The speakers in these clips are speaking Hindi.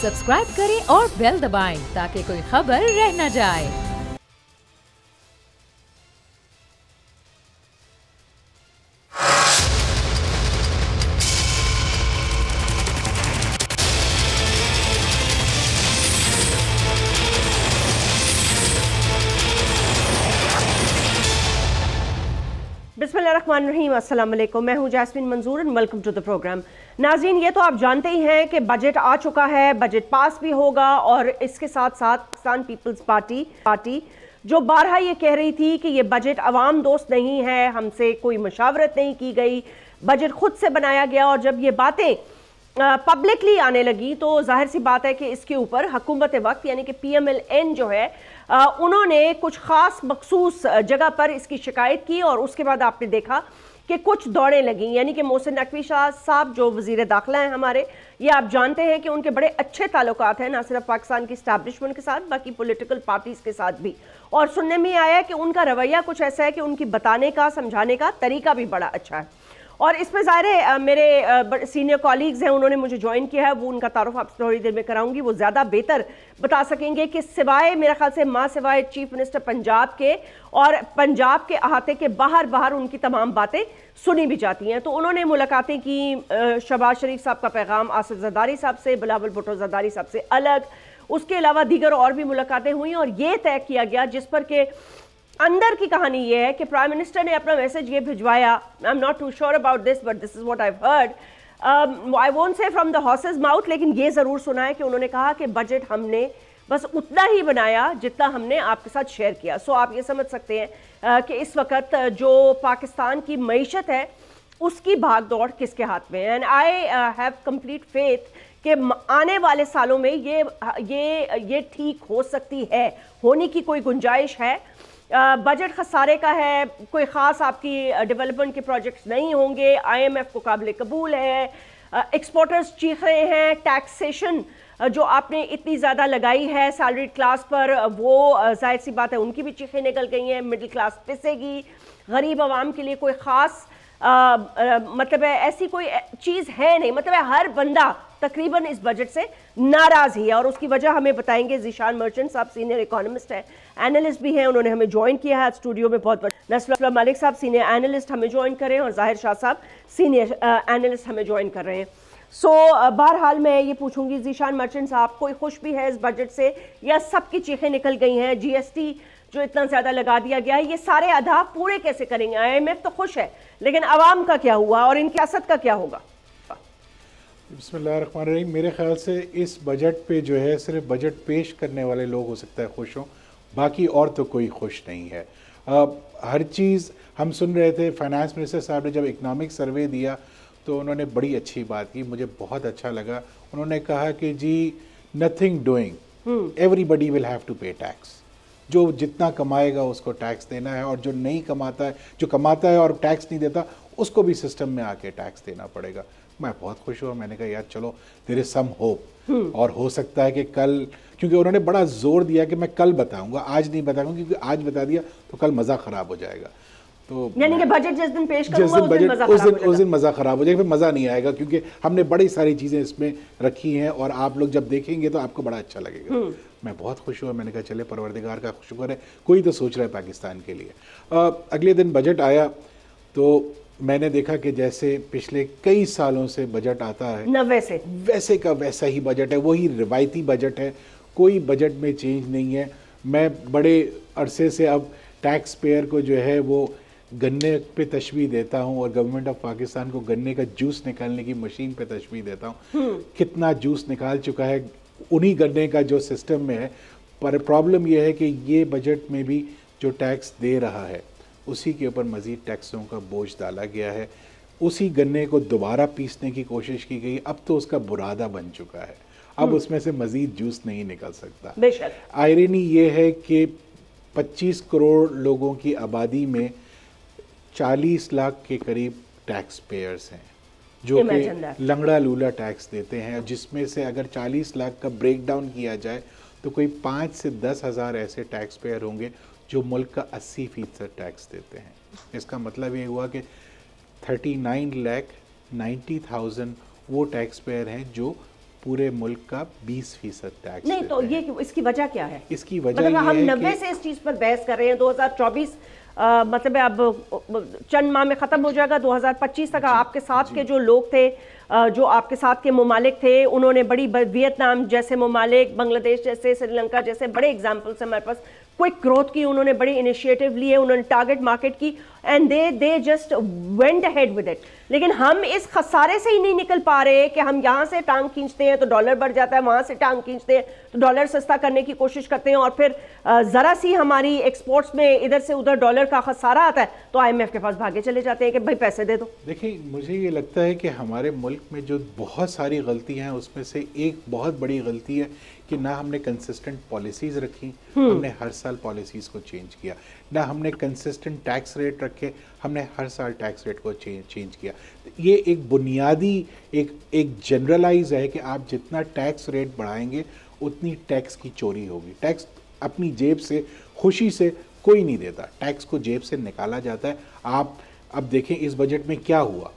सब्सक्राइब करें और बेल दबाएं ताकि कोई खबर रह न जाए। बिस्मिल्लाहिर्रहमानिर्रहीम, अस्सलाम वालेकुम। मैं हूं Jasmeen Manzoor and welcome to the program. नाज़रीन, ये तो आप जानते ही हैं कि बजट आ चुका है, बजट पास भी होगा और इसके साथ साथ पाकिस्तान पीपल्स पार्टी जो बारहा ये कह रही थी कि ये बजट अवाम दोस्त नहीं है, हमसे कोई मशावरत नहीं की गई, बजट खुद से बनाया गया, और जब ये बातें पब्लिकली आने लगी तो जाहिर सी बात है कि इसके ऊपर हुकूमत वक्त यानी कि PMLN जो है उन्होंने कुछ ख़ास मखसूस जगह पर इसकी शिकायत की और उसके बाद आपने देखा कि कुछ दौड़ें लगीं। यानी कि मोहसिन नकवी शाह साहब जो वज़ीर दाखिला हैं हमारे, ये आप जानते हैं कि उनके बड़े अच्छे ताल्लुकात हैं ना सिर्फ पाकिस्तान की इस्टेब्लिशमेंट के साथ बाकी पॉलिटिकल पार्टीज़ के साथ भी, और सुनने में आया है कि उनका रवैया कुछ ऐसा है कि उनकी बताने का समझाने का तरीका भी बड़ा अच्छा है। और इसमें ज़ाहिर है मेरे सीनियर कॉलीग्स हैं, उन्होंने मुझे ज्वाइन किया है, वो उनका तारुफ आप थोड़ी देर में कराऊंगी, वो ज़्यादा बेहतर बता सकेंगे कि सिवाय मेरे ख्याल से सिवाय चीफ मिनिस्टर पंजाब के और पंजाब के अहाते के बाहर उनकी तमाम बातें सुनी भी जाती हैं। तो उन्होंने मुलाकातें की, शहबाज शरीफ साहब का पैगाम आसिफ जरदारी साहब से, बिलावल भुट्टो जरदारी साहब से अलग, उसके अलावा दीगर और भी मुलाकातें हुई और ये तय किया गया जिस पर के अंदर की कहानी ये है कि प्राइम मिनिस्टर ने अपना मैसेज ये भिजवाया। I am not too sure about this but this is what I heard, I won't say from the horse's mouth, लेकिन ये ज़रूर सुना है कि उन्होंने कहा कि बजट हमने बस उतना ही बनाया जितना हमने आपके साथ शेयर किया। सो आप ये समझ सकते हैं कि इस वक्त जो पाकिस्तान की मईशत है उसकी भाग दौड़ किसके हाथ में है। And I have complete faith कि आने वाले सालों में ये ठीक हो सकती है, होने की कोई गुंजाइश है। बजट खसारे का है, कोई ख़ास आपकी डेवलपमेंट के प्रोजेक्ट्स नहीं होंगे, IMF को काबिल कबूल है, एक्सपोर्टर्स चीख रहे हैं, टैक्सेशन जो आपने इतनी ज़्यादा लगाई है सैलरी क्लास पर वो जाहिर सी बात है उनकी भी चीखें निकल गई हैं, मिडिल क्लास पिसेगी, गरीब आवाम के लिए कोई ख़ास मतलब है ऐसी कोई चीज़ है नहीं, मतलब है हर बंदा तकरीबन इस बजट से नाराज़ ही है और उसकी वजह हमें बताएंगे ज़ीशान मर्चेंट साहब, सीनियर इकोनॉमिस्ट हैं, एनालिस्ट भी हैं, उन्होंने हमें ज्वाइन किया है आज स्टूडियो में। बहुत नसरुल्लाह मलिक साहब सीनियर एनालिस्ट हमें ज्वाइन कर रहे हैं और ज़ाहिर शाह साहब सीनियर एनालिस्ट हमें ज्वाइन कर रहे हैं। सो बहरहाल मैं ये पूछूंगी ज़ीशान मर्चेंट साहब, कोई खुश भी है इस बजट से या सबकी चीखें निकल गई हैं? GST जो इतना ज़्यादा लगा दिया गया है, ये सारे अहदाफ पूरे कैसे करेंगे? IMF तो खुश है लेकिन आवाम का क्या हुआ और इनकी सियासत का क्या होगा? बिस्मिल्लाहिर्रहमानिर्रहीम। मेरे ख्याल से इस बजट पे जो है सिर्फ बजट पेश करने वाले लोग हो सकता है खुश हों, बाकी और तो कोई खुश नहीं है। हर चीज़ हम सुन रहे थे, फाइनेंस मिनिस्टर साहब ने जब इकनॉमिक सर्वे दिया तो उन्होंने बड़ी अच्छी बात की, मुझे बहुत अच्छा लगा। उन्होंने कहा कि जी nothing doing, everybody will have to pay tax, जो जितना कमाएगा उसको टैक्स देना है और जो नहीं कमाता है, जो कमाता है और टैक्स नहीं देता उसको भी सिस्टम में आके टैक्स देना पड़ेगा। मैं बहुत खुश हुआ, मैंने कहा यार चलो देयर इज सम होप, और हो सकता है कि कल, क्योंकि उन्होंने बड़ा जोर दिया कि मैं कल बताऊंगा, आज नहीं बताऊंगा, क्योंकि आज बता दिया तो कल मज़ा ख़राब हो जाएगा। तो यानी कि बजट जिस दिन पेश करूंगा उस दिन मज़ा ख़राब हो जाएगा, फिर मज़ा नहीं आएगा, क्योंकि हमने बड़ी सारी चीज़ें इसमें रखी हैं और आप लोग जब देखेंगे तो आपको बड़ा अच्छा लगेगा। मैं बहुत खुश हुआ, मैंने कहा चले परवरदिगार का शुक्र है कोई तो सोच रहा है पाकिस्तान के लिए। अगले दिन बजट आया तो मैंने देखा कि जैसे पिछले कई सालों से बजट आता है न वैसे का वैसा ही बजट है, वही रिवायती बजट है, कोई बजट में चेंज नहीं है। मैं बड़े अरसे से अब टैक्स पेयर को जो है वो गन्ने पे तशबीह देता हूँ और गवर्नमेंट ऑफ पाकिस्तान को गन्ने का जूस निकालने की मशीन पे तशबीह देता हूँ। कितना जूस निकाल चुका है उन्हीं गन्ने का जो सिस्टम में है, पर प्रॉब्लम यह है कि ये बजट में भी जो टैक्स दे रहा है उसी के ऊपर मज़ीद टैक्सों का बोझ डाला गया है, उसी गन्ने को दोबारा पीसने की कोशिश की गई, अब तो उसका बुरादा बन चुका है, अब उसमें से मज़ीद जूस नहीं निकल सकता। आयरनी ये है कि 25 करोड़ लोगों की आबादी में 40 लाख के करीब टैक्स पेयर्स हैं जो कि लंगड़ा लूला टैक्स देते हैं, जिसमें से अगर 40 लाख का ब्रेक डाउन किया जाए तो कोई 5 से 10 हज़ार ऐसे टैक्स पेयर होंगे जो मुल्क का 80% टैक्स देते हैं। इसका मतलब ये हुआ कि 39,90,000 वो टैक्स पेयर हैं जो पूरे मुल्क का 20% टैक्स नहीं तो ये इसकी वजह क्या है? इसकी वजह मतलब हम ये है 90 से इस चीज पर बहस कर रहे हैं, 2024 मतलब अब चंद माह में खत्म हो जाएगा, 2025 तक आपके साथ के जो लोग थे, जो आपके साथ के ममालिक थे, उन्होंने बड़ी वियतनाम जैसे ममालिक, बांग्लादेश जैसे, श्रीलंका जैसे बड़े एग्जाम्पल्स हमारे पास, क्विक ग्रोथ की उन्होंने बड़ी इनिशिएटिव लिए, उन्होंने टारगेट मार्केट की and they just went ahead with it. लेकिन हम इस खसारे से ही नहीं निकल पा रहे कि हम यहाँ से टांग खींचते हैं तो डॉलर बढ़ जाता है, वहाँ से टांग खींचते हैं तो डॉलर सस्ता करने की कोशिश करते हैं, और फिर ज़रा सी हमारी एक्सपोर्ट्स में इधर से उधर डॉलर का खसारा आता है तो IMF के पास भागे चले जाते हैं कि भाई पैसे दे दो। देखिए, मुझे ये लगता है कि हमारे मुल्क में जो बहुत सारी गलतियां हैं उसमें से एक बहुत बड़ी गलती है कि ना हमने कंसिस्टेंट पॉलिसीज़ रखी, हमने हर साल पॉलिसीज़ को चेंज किया, ना हमने कंसिस्टेंट टैक्स रेट रखे, हमने हर साल टैक्स रेट को चेंज किया। ये एक बुनियादी एक जनरलाइज है कि आप जितना टैक्स रेट बढ़ाएंगे उतनी टैक्स की चोरी होगी। टैक्स अपनी जेब से खुशी से कोई नहीं देता, टैक्स को जेब से निकाला जाता है। आप अब देखें इस बजट में क्या हुआ,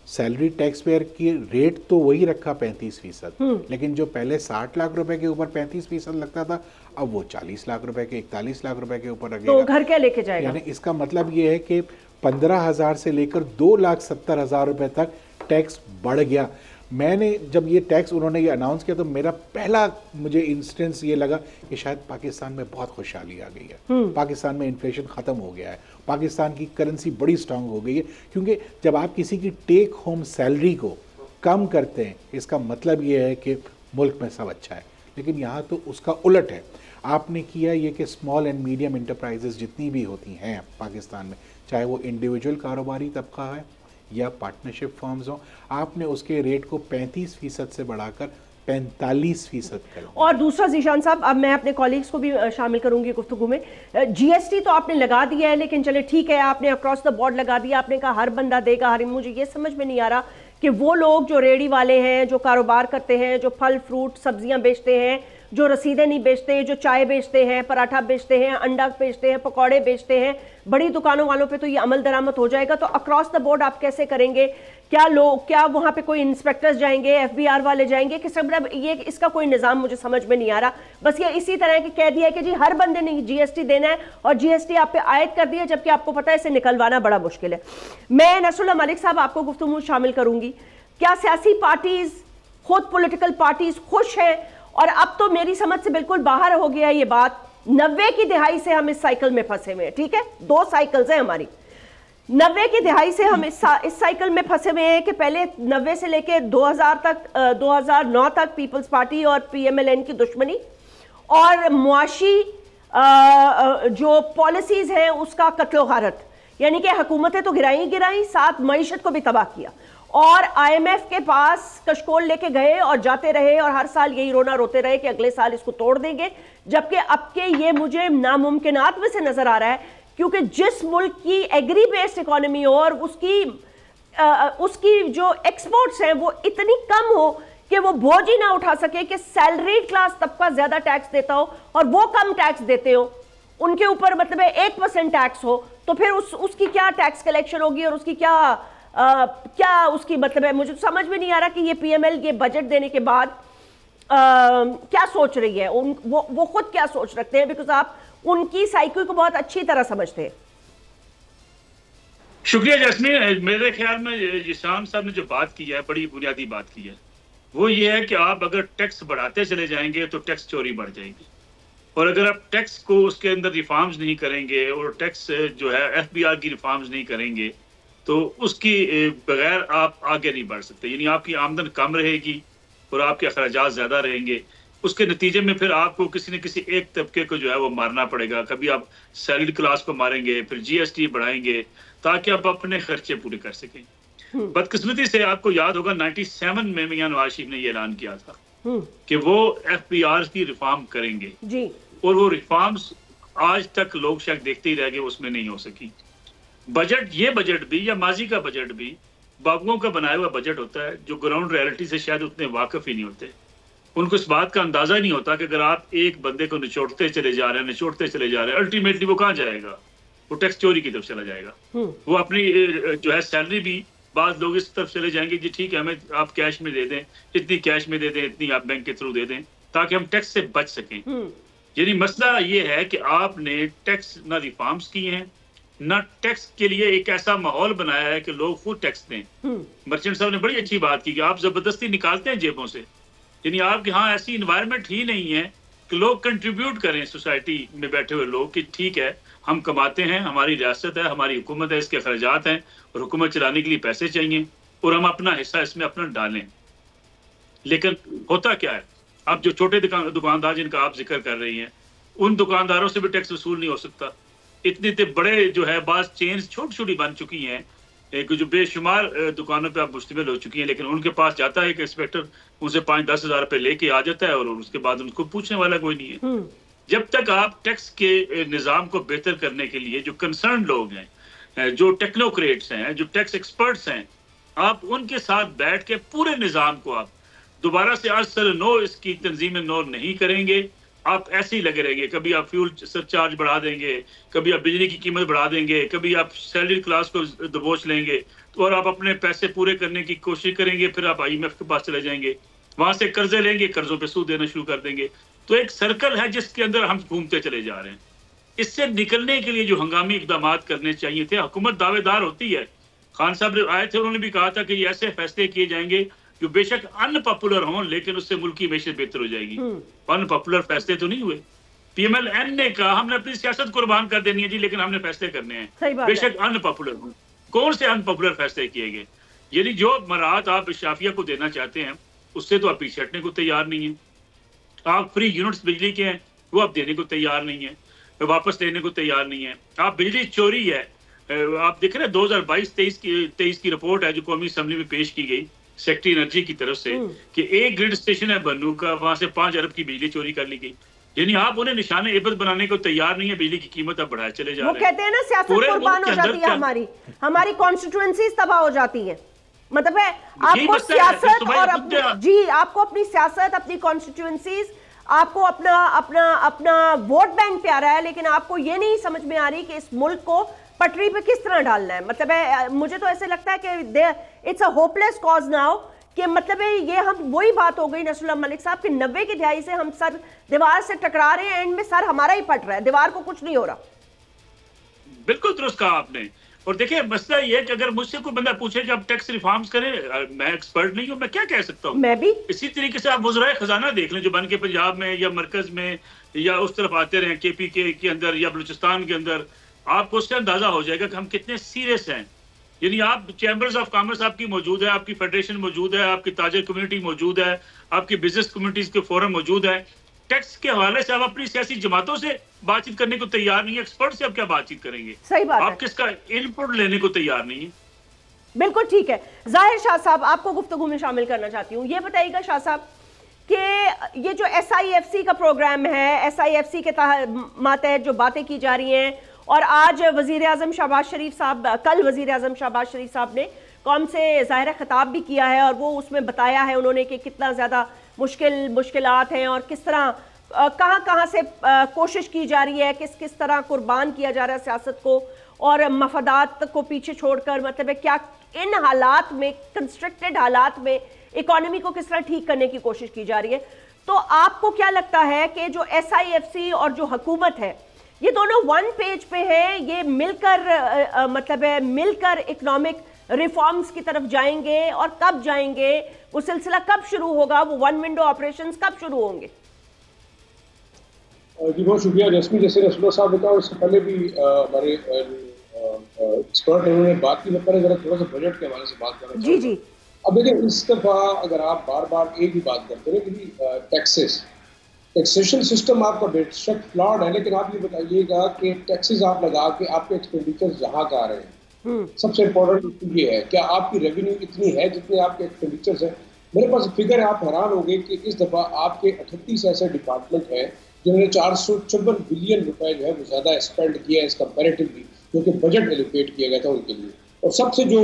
सैलरी टैक्स पेयर की रेट तो वही रखा 35%, लेकिन जो पहले 60 लाख रुपए के ऊपर 35% लगता था, अब वो 40 लाख रुपए के 41 लाख रुपए के ऊपर लगेगा। तो घर क्या लेके जाएगा? यानी इसका मतलब ये है कि 15,000 से लेकर 2,70,000 रुपए तक टैक्स बढ़ गया। मैंने जब ये टैक्स उन्होंने ये अनाउंस किया तो मेरा पहला मुझे इंस्टेंस ये लगा कि शायद पाकिस्तान में बहुत खुशहाली आ गई है, पाकिस्तान में इन्फ्लेशन ख़त्म हो गया है, पाकिस्तान की करेंसी बड़ी स्ट्रांग हो गई है। क्योंकि जब आप किसी की टेक होम सैलरी को कम करते हैं इसका मतलब ये है कि मुल्क में सब अच्छा है, लेकिन यहाँ तो उसका उलट है। आपने किया ये कि स्मॉल एंड मीडियम इंटरप्राइजेज जितनी भी होती हैं पाकिस्तान में, चाहे वो इंडिविजुअल कारोबारी तबका है या पार्टनरशिप फर्म्स हो, आपने उसके रेट को 35% से बढ़ाकर 45% कर। और दूसरा जीशान साहब, अब मैं अपने कॉलीग्स को भी शामिल करूंगी गुफ्तगू में। GST तो आपने लगा दिया है, लेकिन चले ठीक है, आपने अक्रॉस द बोर्ड लगा दिया, आपने कहा हर बंदा देगा हर। मुझे ये समझ में नहीं आ रहा कि वो लोग जो रेडी वाले हैं, जो कारोबार करते हैं, जो फल फ्रूट सब्जियां बेचते हैं, जो रसीदें नहीं बेचते, जो चाय बेचते हैं, पराठा बेचते हैं, अंडा बेचते हैं, पकौड़े बेचते हैं, बड़ी दुकानों वालों पे तो ये अमल दरामद हो जाएगा। तो अक्रॉस द बोर्ड आप कैसे करेंगे? क्या वहाँ पे कोई इंस्पेक्टर्स जाएंगे, FBR वाले जाएंगे कि सब? ये इसका कोई निज़ाम मुझे समझ में नहीं आ रहा। बस ये इसी तरह के कह दिया है कि जी हर बंदे ने GST देना है और GST आप पे आयद कर दिया, जबकि आपको पता है इसे निकलवाना बड़ा मुश्किल है। मैं नसरुल्लाह मलिक साहब आपको गुफ्तगू शामिल करूंगी। क्या सियासी पार्टीज, खुद पॉलिटिकल पार्टीज खुश हैं? और अब तो मेरी समझ से बिल्कुल बाहर हो गया ये बात, 90 की दिहाई से हम इस साइकिल में फंसे हुए हैं। ठीक है, 2 साइकिल्स हैं हमारी। 90 की दिहाई से हम इस साइकिल में फंसे हुए हैं कि पहले 90 से लेके 2000 तक 2009 तक पीपल्स पार्टी और PMLN की दुश्मनी और मुआशी जो पॉलिसीज हैं उसका कत्लो गारत, यानी कि हुकूमतें तो गिराई, साथ मईशत को भी तबाह किया। और IMF के पास कशकोल लेके गए और जाते रहे और हर साल यही रोना रोते रहे कि अगले साल इसको तोड़ देंगे, जबकि अब के ये मुझे नामुमकिनात में से नजर आ रहा है, क्योंकि जिस मुल्क की एग्री बेस्ड इकोनॉमी हो और उसकी जो एक्सपोर्ट्स हैं वो इतनी कम हो कि वो बोझ ही ना उठा सके कि सैलरीड क्लास तबका ज्यादा टैक्स देता हो और वो कम टैक्स देते हो, उनके ऊपर मतलब 1% टैक्स हो, तो फिर उसकी क्या टैक्स कलेक्शन होगी और उसकी क्या उसकी मतलब है? मुझे समझ में नहीं आ रहा कि ये PML ये बजट देने के बाद क्या सोच रही है, वो खुद क्या सोच रखते हैं, बिकॉज आप उनकी साइकिल को बहुत अच्छी तरह समझते हैं। शुक्रिया जैस्मीन। मेरे ख्याल में जिशान साहब ने जो बात की है बड़ी बुनियादी बात की है, वो ये है कि आप अगर टैक्स बढ़ाते चले जाएंगे तो टैक्स चोरी बढ़ जाएगी, और अगर आप टैक्स को उसके अंदर रिफॉर्म्स नहीं करेंगे और टैक्स जो है FBR की रिफॉर्म्स नहीं करेंगे तो उसकी बगैर आप आगे नहीं बढ़ सकते। यानी आपकी आमदन कम रहेगी और आपके अखराजात ज़्यादा रहेंगे, उसके नतीजे में फिर आपको किसी न किसी एक तबके को जो है वो मारना पड़ेगा। कभी आप सैलरी क्लास को मारेंगे, फिर GST बढ़ाएंगे ताकि आप अपने खर्चे पूरे कर सकें। बदकिस्मती से आपको याद होगा 97 में मियां नवाज शरीफ ने ये ऐलान किया था कि वो FBR की रिफॉर्म करेंगे जी, और वो रिफॉर्म्स आज तक लोग शायद देखते ही रह गए, उसमें नहीं हो सकी। ये बजट भी या माजी का बजट भी बागुओं का बनाया हुआ बजट होता है, जो ग्राउंड रियलिटी से शायद उतने वाकिफ ही नहीं होते। उनको इस बात का अंदाजा ही नहीं होता कि अगर आप एक बंदे को निचोड़ते चले जा रहे हैं अल्टीमेटली वो कहाँ जाएगा? वो टैक्स चोरी की तरफ चला जाएगा। वो अपनी जो है सैलरी भी बाद लोग इस तरफ चले जाएंगे जी ठीक है हमें आप कैश में दे दें, इतनी कैश में दे दें, इतनी आप बैंक के थ्रू दे दें ताकि हम टैक्स से बच सकें। यानी मसला ये है कि आपने टैक्स ना रिफॉर्म्स किए हैं, ना टैक्स के लिए एक ऐसा माहौल बनाया है कि लोग खुद टैक्स दें। मर्चेंट साहब ने बड़ी अच्छी बात की कि आप जबरदस्ती निकालते हैं जेबों से, यानी आपके यहाँ ऐसी इन्वायरमेंट ही नहीं है कि लोग कंट्रीब्यूट करें, सोसाइटी में बैठे हुए लोग कि ठीक है हम कमाते हैं, हमारी रियासत है, हमारी हुकूमत है, इसके खर्चात हैं और हुकूमत चलाने के लिए पैसे चाहिए और हम अपना हिस्सा इसमें अपना डालें। लेकिन होता क्या है, अब जो छोटे दुकानदार जिनका आप जिक्र कर रही हैं, उन दुकानदारों से भी टैक्स वसूल नहीं हो सकता। इतने बड़े जो है बाज चेन्स छोटी छोटी बन चुकी हैं, एक जो बेशुमार दुकानों पे आप मुश्तमिल हो चुकी हैं, लेकिन उनके पास जाता है एक इंस्पेक्टर, उनसे 5-10 हज़ार रुपए लेके आ जाता है और उसके बाद उनको पूछने वाला कोई नहीं है। जब तक आप टैक्स के निज़ाम को बेहतर करने के लिए जो कंसर्न लोग हैं, जो टेक्नोक्रेट्स हैं, जो टैक्स एक्सपर्ट्स हैं, आप उनके साथ बैठ के पूरे निज़ाम को आप दोबारा से आज सर नो इसकी तंजीम नो नहीं करेंगे, आप ऐसे ही लगे रहेंगे। कभी आप फ्यूल सरचार्ज बढ़ा देंगे, कभी आप बिजली की कीमत बढ़ा देंगे, कभी आप सैलरी क्लास को दबोच लेंगे तो और आप अपने पैसे पूरे करने की कोशिश करेंगे, फिर आप IMF के पास चले जाएंगे, वहां से कर्जे लेंगे, कर्जों पे सूद देना शुरू कर देंगे। तो एक सर्कल है जिसके अंदर हम घूमते चले जा रहे हैं। इससे निकलने के लिए जो हंगामी इकदाम करने चाहिए थे, हुकूमत दावेदार होती है, खान साहब आए थे, उन्होंने भी कहा था कि ये ऐसे फैसले किए जाएंगे जो बेशक अनपॉपुलर हों लेकिन उससे मुल्क की मैशत बेहतर हो जाएगी। अनपॉपुलर फैसले तो नहीं हुए। PMLN ने कहा हमने अपनी सियासत कुर्बान कर देनी है जी, लेकिन हमने फैसले करने हैं बेशक अनपॉपुलर हों। कौन से अनपॉपुलर फैसले किए गए? यानी जो मराहत आप शाफिया को देना चाहते हैं उससे तो आप पीछे हटने को तैयार नहीं है। आप फ्री यूनिट्स बिजली के हैं वो आप देने को तैयार नहीं है, वापस लेने को तैयार नहीं है। आप बिजली चोरी है, आप देख रहे हैं 2022-23 की रिपोर्ट है जो कौमी असम्बली में पेश की गई सेक्रेटरी एनर्जी की तरफ से कि एक ग्रिड स्टेशन है बन्नू का, वहां से 5 अरब की बिजली चोरी कर ली गई। यानी आप उन्हें निशाने इबत बनाने को तैयार नहीं है, बिजली की कीमत अब बढ़ाए चले जा रहे हैं। वो कहते हैं ना सियासत कुर्बान हो जाती है, हमारी कॉन्स्टिट्यूएंसीज तबाह हो जाती है। मतलब है आपको सियासत और आपको अपनी सियासत, अपनी कॉन्स्टिट्यूएंसीज, आपको अपना वोट बैंक प्यारा है, लेकिन आपको ये नहीं समझ में आ रही कि इस मुल्क को पटरी पे किस तरह डालना है। मतलब है मुझे तो ऐसे लगता है कि it's a hopeless cause now, कि मतलब है ये हम वही बात हो गई नसरुल्लाह मलिक साहब कि 90 की दहाई से हम सर दीवार से टकरा रहे हैं, एंड में सर हमारा ही फट रहा है, दीवार को कुछ नहीं हो रहा। बिल्कुल दुरुस्त कहा आपने। और देखिए मसला ये है कि अगर मुझसे कोई बंदा पूछे कि आप टैक्स रिफॉर्म्स करें, मैं एक्सपर्ट नहीं हूं, मैं क्या कह सकता हूं। मैं भी इसी तरीके से आप वज़राए खजाना देख लें जो बन के पंजाब में या मरकज में या उस तरफ आते रहे KPK के अंदर या बलूचिस्तान के अंदर, आपको उससे अंदाजा हो जाएगा कि हम कितने सीरियस हैं। यानी आप चैम्बर्स ऑफ कॉमर्स आपकी मौजूद है, आपकी फेडरेशन मौजूद है, आपकी ताजर कम्युनिटी मौजूद है, आपकी बिजनेस कम्युनिटीज के फोरम मौजूद है। टैक्स के हवाले से आप अपनी सियासी जमातों से बातचीत करने को तैयार नहीं है, एक्सपर्ट से आप क्या बातचीत करेंगे? सही बात आप किसका इनपुट लेने को तैयार नहीं है। बिल्कुल ठीक है। जाहिर शाह साहब आपको गुफ्तगू में शामिल करना चाहती हूँ। ये बताइएगा शाह साहब कि ये जो SIFC का प्रोग्राम है, SIFC के मातहत जो बातें की जा रही हैं, और आज वज़ीर आज़म शहबाज शरीफ साहब, कल वज़ीर आज़म शहबाज शरीफ साहब ने कौम से ज़ाहिर खिताब भी किया है, और वो उसमें बताया है उन्होंने कि कितना ज़्यादा मुश्किलात हैं और किस तरह कहाँ से कोशिश की जा रही है, किस तरह कुर्बान किया जा रहा है सियासत को और मफादात को पीछे छोड़कर। मतलब है क्या इन हालात में, कंस्ट्रक्टेड हालात में इकोनॉमी को किस तरह ठीक करने की कोशिश की जा रही है। तो आपको क्या लगता है कि जो SIFC और जो हुकूमत है ये दोनों वन पेज पे हैं, ये मिलकर मतलब है मिलकर इकोनॉमिक रिफॉर्म्स की तरफ जाएंगे, और कब जाएंगे, वो सिलसिला कब शुरू होगा, वो वन विंडो ऑपरेशंस कब शुरू होंगे? जी बहुत शुक्रिया जैस्मीन। जैसे रसूल साहब बताओ, उससे पहले भी हमारे एक्सपर्ट उन्होंने बात की, मैं पहले जरा थोड़ा सा बजट के हवाले से बात करना जी जी। अब देखिए इस दफा अगर आप बार बार एक ही बात करते रहे कि टैक्सेशन सिस्टम आपका बेशक फ्लॉड है, लेकिन आप ये बताइएगा कि टैक्सेस आप लगा के आपके एक्सपेंडिचर जहाँ का आ रहे हैं। सबसे इम्पोर्टेंट ये है क्या आपकी रेवेन्यू इतनी है जितने आपके एक्सपेंडिचर्स हैं। मेरे पास फिगर है, आप हैरान हो गए कि इस दफा आपके 38 ऐसे डिपार्टमेंट हैं जिन्होंने 454 बिलियन रुपए जो है वो ज्यादा स्पेंड किया है इस कंपेरेटिवली, जो कि बजट एलोकेट किया गया था उनके लिए। और सबसे जो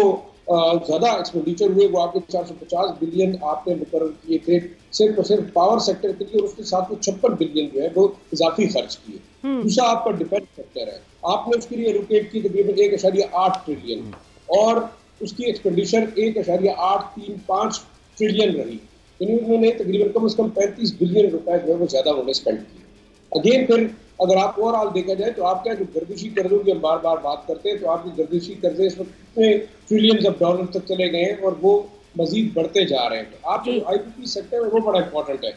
ज्यादा एक्सपेंडिचर हुए वो आपके 450 बिलियन आपने मुकर्रर किए थे सिर्फ और सिर्फ पावर सेक्टर के लिए, और उसके साथ में 56 बिलियन जो है वो इजाफी खर्च किए। दूसरा आपका डिफेंस सेक्टर है, आपने उसके लिए एलोकेट की तकरीबन 1.8 ट्रिलियन, और उसकी एक्सपेंडिचर 1.835 ट्रिलियन रही, यानी उन्होंने तकरीबन कम से कम 35 बिलियन रुपए जो है वो ज़्यादा उन्होंने स्पेंड किए। अगेन फिर अगर आप ओवरऑल देखा जाए तो आपका जो गर्दिशी कर्जों की हम बार बार बात करते हैं, तो आपके गर्दिशी कर्जे इस वक्त कितने ट्रिलियंस ऑफ डॉलर तक चले गए हैं और वो मजीद बढ़ते जा रहे हैं। तो आपके जो IPP सेक्टर है वो बड़ा इंपॉर्टेंट है।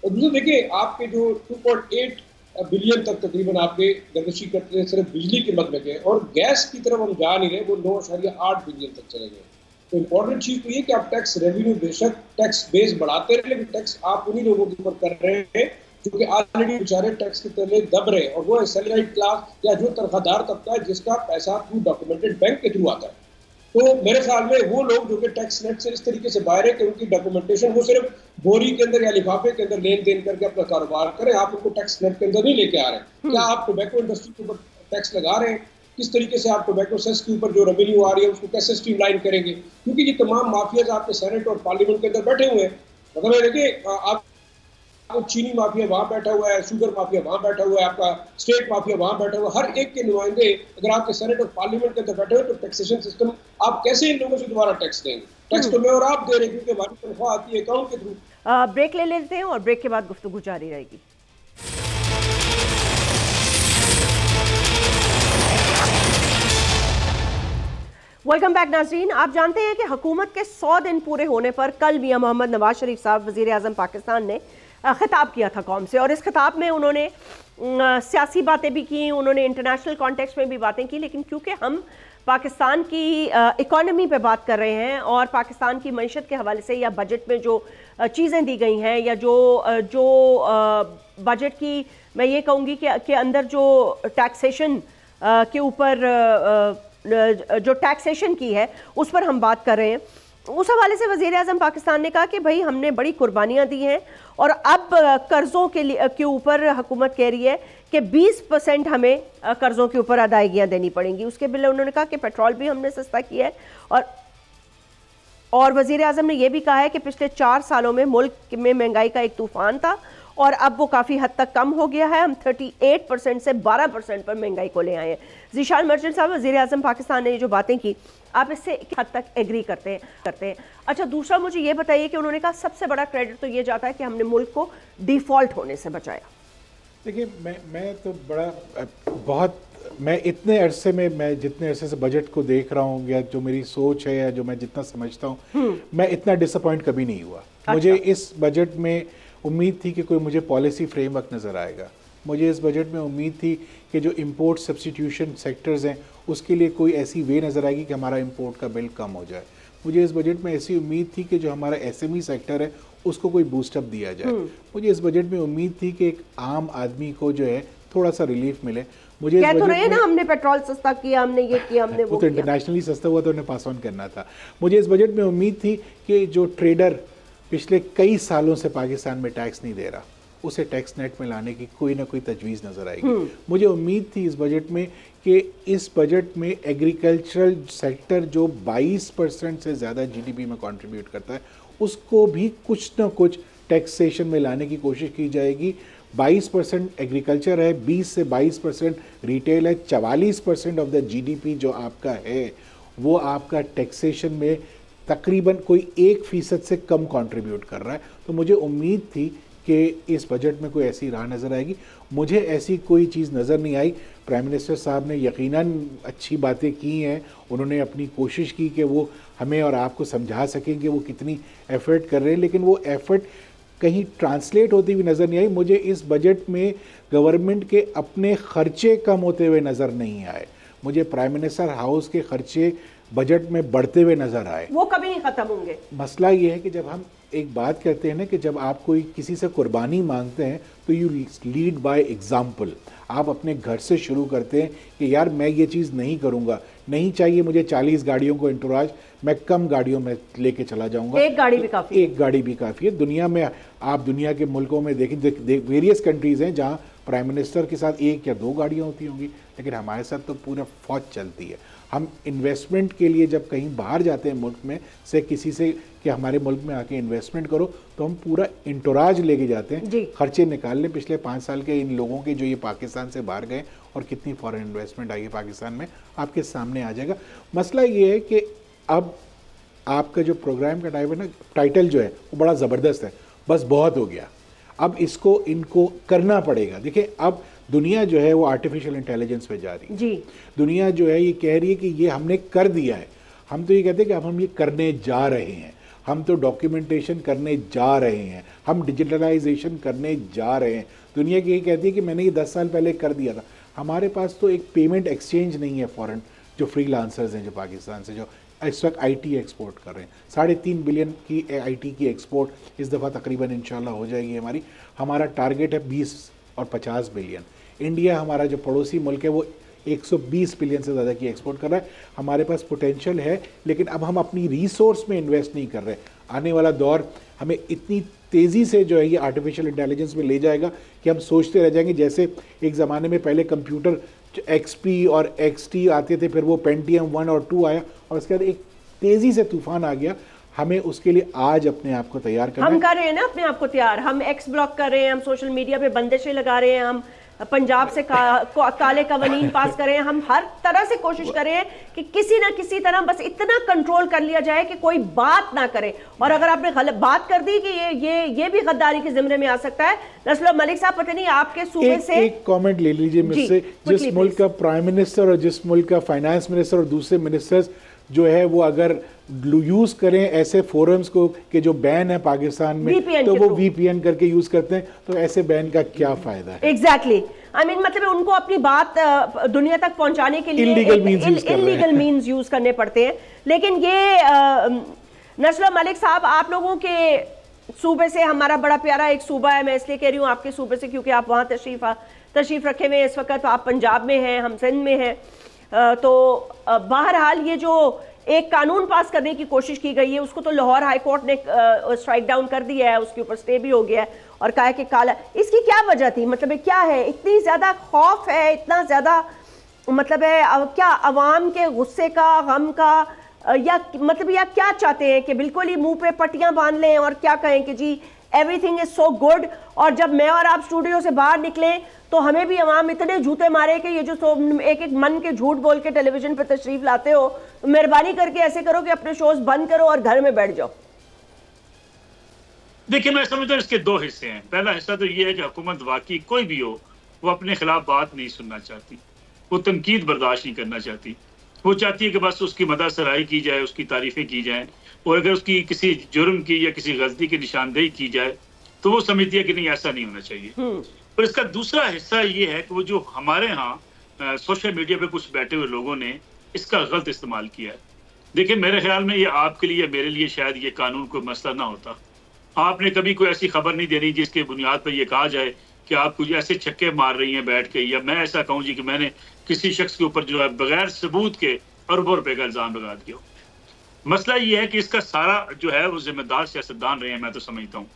और दूसरा देखिए, आपके जो 2.8 बिलियन तक तकरीबन आपके गर्दिशी कर्जे सिर्फ बिजली की मद में गए, और गैस की तरफ हम जा नहीं रहे, वो 9.8 बिलियन तक चले गए। तो इंपॉर्टेंट चीज़ तो ये कि आप टैक्स रेवेन्यू बेशक टैक्स बेस बढ़ाते रहे, लेकिन टैक्स आप उन्हीं लोगों के ऊपर कर रहे हैं जो कि ऑलरेडी बेचारे टैक्स के तले दब रहे, और वो सैलरीड क्लास या जो तनख्वाहदार तबका है जिसका पैसा थ्रू डॉक्यूमेंटेड बैंक के थ्रू आता है। तो मेरे ख्याल में वो लोग जो कि टैक्स नेट से इस तरीके से बाहर है कि उनकी डॉक्यूमेंटेशन वो सिर्फ बोरी के अंदर या लिफाफे के अंदर लेन देन करके अपना कारोबार करें, आप उनको टैक्स नेट के अंदर नहीं लेके आ रहे हैं। क्या आप टोबैको इंडस्ट्री के ऊपर टैक्स लगा रहे हैं? किस तरीके से आप टोबैको सेस के ऊपर जो रेवेन्यू आ रही है उसको कैसे स्ट्रीमलाइन करेंगे? क्योंकि ये तमाम माफियाज आपके सेनेट और पार्लियामेंट के अंदर बैठे हुए हैं। मतलब देखिए, आप चीनी माफिया वहां बैठा हुआ है, शुगर माफिया वहां बैठा हुआ है, आपका स्टेट माफिया वहां बैठा हुआ है, हर एक के नुमाइंदे अगर आपके सेनेट और पार्लियामेंट के अंदर बैठे हुए, तो टैक्सेशन सिस्टम आप कैसे इन लोगों से दोबारा टैक्स देंगे? टैक्स तो मैं और आप दे रहे हैं क्योंकि हमारी तनख्वाह आती है अकाउंट के थ्रू। ब्रेक ले लेते हैं और ब्रेक के बाद गुफ्तगू जारी रहेगी। वेलकम बैक नाज़रीन। आप जानते हैं कि हुकूमत के 100 दिन पूरे होने पर कल मियां मोहम्मद नवाज शरीफ साहब वज़ीर आज़म पाकिस्तान ने खिताब किया था कौम से, और इस खिताब में उन्होंने सियासी बातें भी की, उन्होंने इंटरनेशनल कॉन्टेक्स्ट में भी बातें की, लेकिन क्योंकि हम पाकिस्तान की इकॉनमी पे बात कर रहे हैं और पाकिस्तान की मईशत के हवाले से या बजट में जो चीज़ें दी गई हैं या जो बजट की मैं ये कहूँगी कि अंदर जो टैक्सेशन के ऊपर जो टैक्सेशन की है उस पर हम बात कर रहे हैं। उस हवाले से वज़ीर आज़म पाकिस्तान ने कहा कि भाई हमने बड़ी कुर्बानियाँ दी हैं और अब कर्ज़ों के ऊपर हुकूमत कह रही है कि 20% हमें कर्ज़ों के ऊपर अदायगियाँ देनी पड़ेंगी। उसके बिल उन्होंने कहा कि पेट्रोल भी हमने सस्ता किया है, और वज़ीर आज़म ने यह भी कहा है कि पिछले 4 सालों में मुल्क में महंगाई का एक तूफ़ान था और अब वो काफ़ी हद तक कम हो गया है। हम 38% से 12% पर महंगाई को ले आए हैं। ज़ीशान मर्चेंट साहब, वज़ीर आज़म पाकिस्तान ने ये जो बातें की, आप इससे एक हद तक एग्री करते हैं। अच्छा, दूसरा मुझे ये बताइए कि उन्होंने कहा सबसे बड़ा क्रेडिट तो ये जाता है कि हमने मुल्क को डिफ़ॉल्ट होने से बचाया। देखिए, मैं तो मैं इतने अरसे में, मैं जितने अरसे से बजट को देख रहा हूँ या जो मेरी सोच है या जो मैं जितना समझता हूँ, मैं इतना डिसअपॉइंट कभी नहीं हुआ। अच्छा। मुझे इस बजट में उम्मीद थी कि कोई मुझे पॉलिसी फ्रेमवर्क नज़र आएगा। मुझे इस बजट में उम्मीद थी कि जो इंपोर्ट सब्स्टिट्यूशन सेक्टर्स हैं उसके लिए कोई ऐसी वे नज़र आएगी कि हमारा इंपोर्ट का बिल कम हो जाए। मुझे इस बजट में ऐसी उम्मीद थी कि जो हमारा SME सेक्टर है उसको कोई बूस्टअप दिया जाए। मुझे इस बजट में उम्मीद थी कि एक आम आदमी को जो है थोड़ा सा रिलीफ मिले। मुझे क्या तो रहे ना, हमने पेट्रोल सस्ता किया, हमने ये किया, हमने वो तो इंटरनेशनली सस्ता हुआ तो उन्हें पास ऑन करना था। मुझे इस बजट में उम्मीद थी कि जो ट्रेडर पिछले कई सालों से पाकिस्तान में टैक्स नहीं दे रहा, उसे टैक्स नेट में लाने की कोई ना कोई तजवीज़ नज़र आएगी। मुझे उम्मीद थी इस बजट में कि इस बजट में एग्रीकल्चरल सेक्टर जो 22% से ज़्यादा GDP में कंट्रीब्यूट करता है उसको भी कुछ ना कुछ टैक्सेशन में लाने की कोशिश की जाएगी। 22% एग्रीकल्चर है, 20 से 22% रिटेल है, 44% ऑफ द GDP जो आपका है वो आपका टैक्सेशन में तकरीबन कोई 1% से कम कंट्रीब्यूट कर रहा है। तो मुझे उम्मीद थी कि इस बजट में कोई ऐसी राह नज़र आएगी। मुझे ऐसी कोई चीज़ नज़र नहीं आई। प्राइम मिनिस्टर साहब ने यकीनन अच्छी बातें की हैं, उन्होंने अपनी कोशिश की कि वो हमें और आपको समझा सकें कि वो कितनी एफ़र्ट कर रहे हैं, लेकिन वो एफ़र्ट कहीं ट्रांसलेट होती हुई नज़र नहीं आई। मुझे इस बजट में गवर्नमेंट के अपने खर्चे कम होते हुए नज़र नहीं आए। मुझे प्राइम मिनिस्टर हाउस के खर्चे बजट में बढ़ते हुए नज़र आए। वो कभी नहीं ख़त्म होंगे। मसला ये है कि जब हम एक बात करते हैं ना कि जब आप कोई किसी से कुर्बानी मांगते हैं तो यू लीड बाय एग्जाम्पल। आप अपने घर से शुरू करते हैं कि यार मैं ये चीज़ नहीं करूँगा, नहीं चाहिए मुझे 40 गाड़ियों को इंटोराज, मैं कम गाड़ियों में लेके चला जाऊँगा। एक गाड़ी भी काफ़ी है। एक गाड़ी भी काफ़ी है। दुनिया में आप दुनिया के मुल्कों में देखें, वेरियस कंट्रीज़ हैं जहाँ प्राइम मिनिस्टर के साथ 1 या 2 गाड़ियाँ होती होंगी, लेकिन हमारे साथ तो पूरा फौज चलती है। हम इन्वेस्टमेंट के लिए जब कहीं बाहर जाते हैं मुल्क में से किसी से कि हमारे मुल्क में आके इन्वेस्टमेंट करो, तो हम पूरा इंटोराज लेके जाते हैं। खर्चे निकाल लें पिछले 5 साल के इन लोगों के जो ये पाकिस्तान से बाहर गए और कितनी फॉरेन इन्वेस्टमेंट आई है पाकिस्तान में, आपके सामने आ जाएगा। मसला ये है कि अब आपका जो प्रोग्राम का टाइप है ना, टाइटल जो है वो बड़ा ज़बरदस्त है, बस बहुत हो गया, अब इसको इनको करना पड़ेगा। देखिए अब दुनिया जो है वो आर्टिफिशियल इंटेलिजेंस पे जा रही है जी। दुनिया जो है ये कह रही है कि ये हमने कर दिया है, हम तो ये कहते हैं कि अब हम ये करने जा रहे हैं, हम तो डॉक्यूमेंटेशन करने जा रहे हैं, हम डिजिटलाइजेशन करने जा रहे हैं। दुनिया की ये कहती है कि मैंने ये 10 साल पहले कर दिया था। हमारे पास तो एक पेमेंट एक्सचेंज नहीं है फॉरेन, जो फ्रीलांसर्स हैं जो पाकिस्तान से जो इस वक्त आईटी एक्सपोर्ट कर रहे हैं, 3.5 बिलियन की आईटी की एक्सपोर्ट इस दफ़ा तकरीबन इंशाल्लाह हो जाएगी हमारी। हमारा टारगेट है 20 और 50 बिलियन। इंडिया हमारा जो पड़ोसी मुल्क है वो 120 बिलियन से ज़्यादा की एक्सपोर्ट कर रहा है। हमारे पास पोटेंशियल है, लेकिन अब हम अपनी रिसोर्स में इन्वेस्ट नहीं कर रहे। आने वाला दौर हमें इतनी तेज़ी से जो है ये आर्टिफिशियल इंटेलिजेंस में ले जाएगा कि हम सोचते रह जाएंगे, जैसे एक ज़माने में पहले कंप्यूटर XP और XT आते थे, फिर वो पेंटियम 1 और 2 आया, और उसके बाद एक तेज़ी से तूफान आ गया। हमें उसके लिए आज अपने आप को तैयार करना है। हम कर रहे हैं ना अपने आप को तैयार, हम एक्स ब्लॉक कर रहे हैं, हम सोशल मीडिया पे बंदिशें लगा रहे हैं, हम पंजाब से काले कवानीन पास कर रहे हैं, हम हर तरह से कोशिश कर रहे हैं कि किसी ना किसी तरह बस इतना कंट्रोल कर लिया जाए कि कोई बात ना करे। और अगर आपने गलत बात कर दी कि ये भी गद्दारी के जिम्मे में आ सकता है। नस्ल मलिक साहब, पता नहीं आपके सूबे से एक कमेंट ले लीजिए मुझसे। जिस मुल्क का प्राइम मिनिस्टर और जिस मुल्क का फाइनेंस मिनिस्टर और दूसरे मिनिस्टर्स जो है वो अगर यूज करें ऐसे फोरम्स को कि जो बैन है पाकिस्तान में, तो वो VPN करके यूज करते हैं, तो ऐसे बैन का क्या फायदा है? एग्जैक्टली आई मीन मतलब उनको अपनी बात दुनिया तक पहुंचाने के लिए इलीगल मीन्स यूज करने पड़ते हैं। लेकिन ये नस्ल मलिक साहब, आप लोगों के सूबे से हमारा बड़ा प्यारा एक सूबा है, मैं इसलिए कह रही हूँ आपके सूबे से क्योंकि आप वहाँ तशरीफ रखे हुए हैं इस वक्त। आप पंजाब में हैं, हम सिंध में हैं। तो बहरहाल ये जो एक कानून पास करने की कोशिश की गई है उसको तो लाहौर हाई कोर्ट ने स्ट्राइक डाउन कर दिया है, उसके ऊपर स्टे भी हो गया है और कहा है कि काला, इसकी क्या वजह थी? मतलब क्या है, इतनी ज़्यादा खौफ है, इतना ज़्यादा मतलब है क्या अवाम के गुस्से का, गम का, या मतलब या क्या चाहते हैं कि बिल्कुल ही मुंह पे पट्टियां बांध लें और क्या कहें कि जी एवरीथिंग इज सो गुड, और जब मैं और आप स्टूडियो से बाहर निकलें तो हमें भी अवाम इतने जूते मारे कि ये जो एक एक मन के झूठ बोल के टेलीविजन पर तशरीफ लाते हो, मेहरबानी करके ऐसे करो कि अपने शोज बंद करो और घर में बैठ जाओ। देखिए, मैं समझता हूँ इसके दो हिस्से हैं। पहला हिस्सा तो ये है कि हुकूमत वाकई कोई भी हो वो अपने खिलाफ बात नहीं सुनना चाहती, वो तनकीद बर्दाश्त नहीं करना चाहती। वो चाहती है कि बस उसकी मदद सराही की जाए, उसकी तारीफें की जाएं, और अगर उसकी किसी जुर्म की या किसी गलती की निशानदेही की जाए तो वो समझती है कि नहीं, ऐसा नहीं होना चाहिए। और इसका दूसरा हिस्सा ये है कि वो जो हमारे यहाँ सोशल मीडिया पे कुछ बैठे हुए लोगों ने इसका गलत इस्तेमाल किया है। देखिए, मेरे ख्याल में ये आपके लिए या मेरे लिए शायद ये कानून कोई मसला ना होता। आपने कभी कोई ऐसी खबर नहीं देनी जिसके बुनियाद पर यह कहा जाए कि आप कुछ ऐसे छक्के मार रही हैं बैठ के, या मैं ऐसा कहूँ जी कि मैंने किसी शख्स के ऊपर जो है बगैर सबूत के अरबों रुपए का इल्जाम लगा दिया। मसला ये है कि इसका सारा जो है वो जिम्मेदार सियासतदान रहे हैं। मैं तो समझता हूँ